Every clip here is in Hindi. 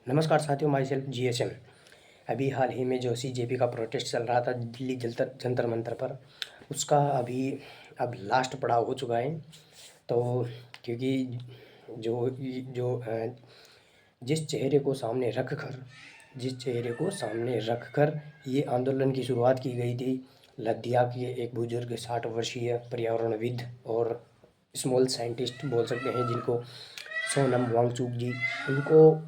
नमस्कार साथियों, माई सेल्फ GSM। अभी हाल ही में जो CJP का प्रोटेस्ट चल रहा था दिल्ली जंतर मंतर पर, उसका अब लास्ट पड़ाव हो चुका है। तो क्योंकि जो जो जिस चेहरे को सामने रख कर ये आंदोलन की शुरुआत की गई थी, लद्दाख के एक बुजुर्ग 60 वर्षीय पर्यावरणविद और स्मॉल साइंटिस्ट बोल सकते हैं, जिनको सोनम वांगचुक जी, उनको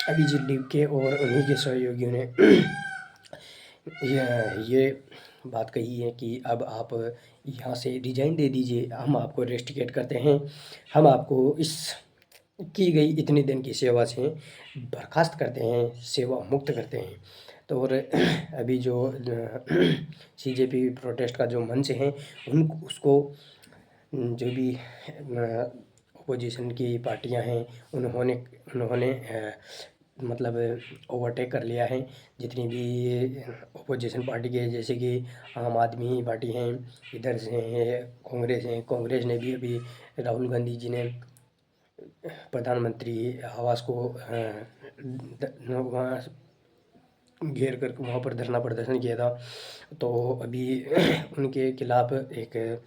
अभिजीत के और उन्हीं के सहयोगियों ने ये बात कही है कि अब आप यहाँ से रिजाइन दे दीजिए, हम आपको रेस्टिकेट करते हैं, हम आपको इस की गई इतने दिन की सेवा से बर्खास्त करते हैं, सेवा मुक्त करते हैं। तो और अभी जो CJP प्रोटेस्ट का जो मंच है उसको जो भी अपोजिशन की पार्टियां हैं उन्होंने मतलब ओवरटेक कर लिया है। जितनी भी अपोजिशन पार्टी के, जैसे कि आम आदमी पार्टी हैं, इधर से है कांग्रेस ने भी अभी राहुल गांधी जी ने प्रधानमंत्री आवास को वहाँ घेर कर वहाँ पर धरना प्रदर्शन किया था। तो अभी उनके खिलाफ एक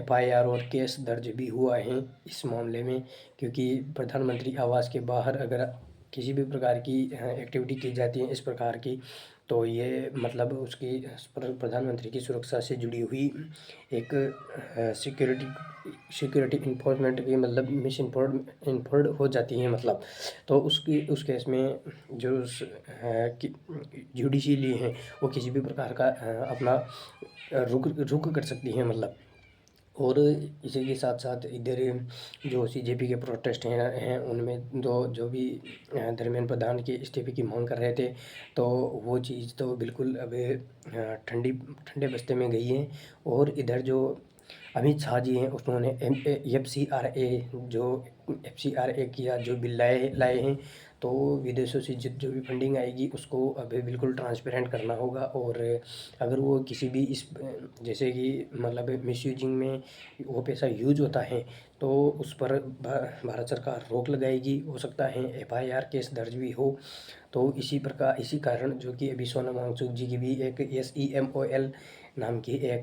FIR और केस दर्ज भी हुआ है इस मामले में, क्योंकि प्रधानमंत्री आवास के बाहर अगर किसी भी प्रकार की एक्टिविटी की जाती है इस प्रकार की, तो ये मतलब उसकी प्रधानमंत्री की सुरक्षा से जुड़ी हुई एक सिक्योरिटी इन्फॉर्मेंट की मतलब मिस इन्फॉर्ड हो जाती है मतलब। तो उस केस में जो जुडिशली हैं वो किसी भी प्रकार का अपना रुक कर सकती हैं मतलब। और इसी के साथ साथ इधर जो CJP के प्रोटेस्ट हैं उनमें जो भी धर्मेंद्र प्रधान के इस्तीफे की मांग कर रहे थे, तो वो चीज़ तो बिल्कुल अब ठंडे बस्ते में गई है। और इधर जो अमित शाह जी हैं उन्होंने FCRA किया जो बिल लाए हैं, तो विदेशों से जो भी फंडिंग आएगी उसको अभी बिल्कुल ट्रांसपेरेंट करना होगा। और अगर वो किसी भी इस जैसे कि मतलब मिसयूजिंग में वो पैसा यूज होता है तो उस पर भारत सरकार रोक लगाएगी। हो सकता है FIR केस दर्ज भी हो। तो इसी कारण जो कि अभी सोनम वांगचुक जी की भी एक SEMOL नाम की एक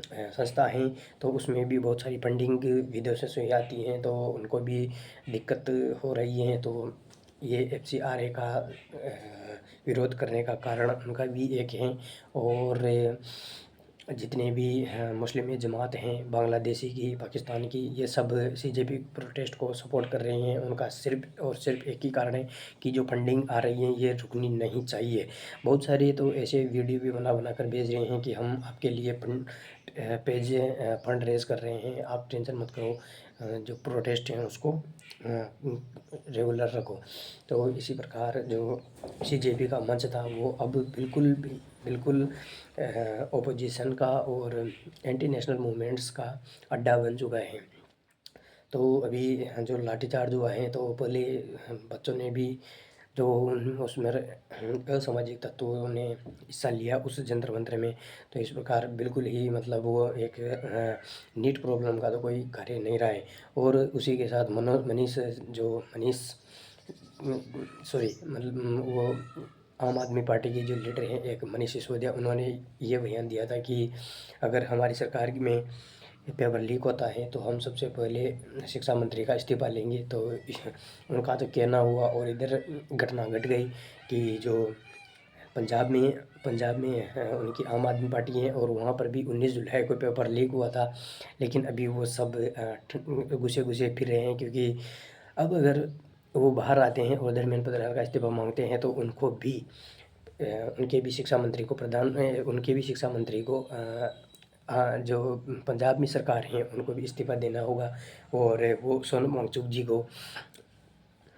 संस्था है, तो उसमें भी बहुत सारी फंडिंग विदेशों से आती हैं, तो उनको भी दिक्कत हो रही है। तो ये FCRA का विरोध करने का कारण उनका भी एक है। और जितने भी मुस्लिम जमात हैं, बांग्लादेशी की, पाकिस्तान की, ये सब CJP प्रोटेस्ट को सपोर्ट कर रहे हैं। उनका सिर्फ और सिर्फ एक ही कारण है कि जो फंडिंग आ रही है ये रुकनी नहीं चाहिए। बहुत सारे तो ऐसे वीडियो भी बना कर भेज रहे हैं कि हम आपके लिए फंड रेज कर रहे हैं, आप टेंशन मत करो, जो प्रोटेस्ट हैं उसको रेगुलर रखो। तो इसी प्रकार जो CJP का मंच था वो अब बिल्कुल ओपोजिशन का और एंटी नेशनल मूवमेंट्स का अड्डा बन चुका है। तो अभी जो लाठीचार्ज हुआ है, तो पहले बच्चों ने भी जो उसमें असामाजिक तत्वों ने हिस्सा लिया उस जंतर मंतर में, तो इस प्रकार बिल्कुल ही मतलब वो एक नीट प्रॉब्लम का तो कोई कार्य नहीं रहा है। और उसी के साथ मनीष सॉरी मतलब वो आम आदमी पार्टी के जो लीडर हैं एक मनीष सिसोदिया, उन्होंने ये बयान दिया था कि अगर हमारी सरकार में पेपर लीक होता है तो हम सबसे पहले शिक्षा मंत्री का इस्तीफा लेंगे। तो उनका तो कहना हुआ और इधर घटना घट गई कि जो पंजाब में उनकी आम आदमी पार्टी है और वहाँ पर भी 19 जुलाई को पेपर लीक हुआ था। लेकिन अभी वो सब घुसे फिर रहे हैं, क्योंकि अब अगर वो बाहर आते हैं और धर्मेंद्र प्रधान का इस्तीफा मांगते हैं तो उनके भी शिक्षा मंत्री को जो पंजाब में सरकार है उनको भी इस्तीफा देना होगा। और वो सोनम वांगचुक जी को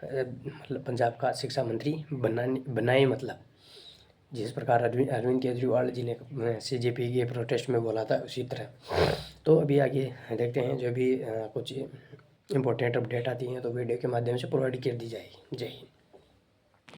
मतलब पंजाब का शिक्षा मंत्री बनाए मतलब जिस प्रकार अरविंद केजरीवाल जी ने CJP के प्रोटेस्ट में बोला था उसी तरह। तो अभी आगे देखते हैं, जो भी कुछ इम्पोर्टेंट अपडेट आती हैं तो वीडियो के माध्यम से प्रोवाइड कर दी जाएगी। जय हिंद।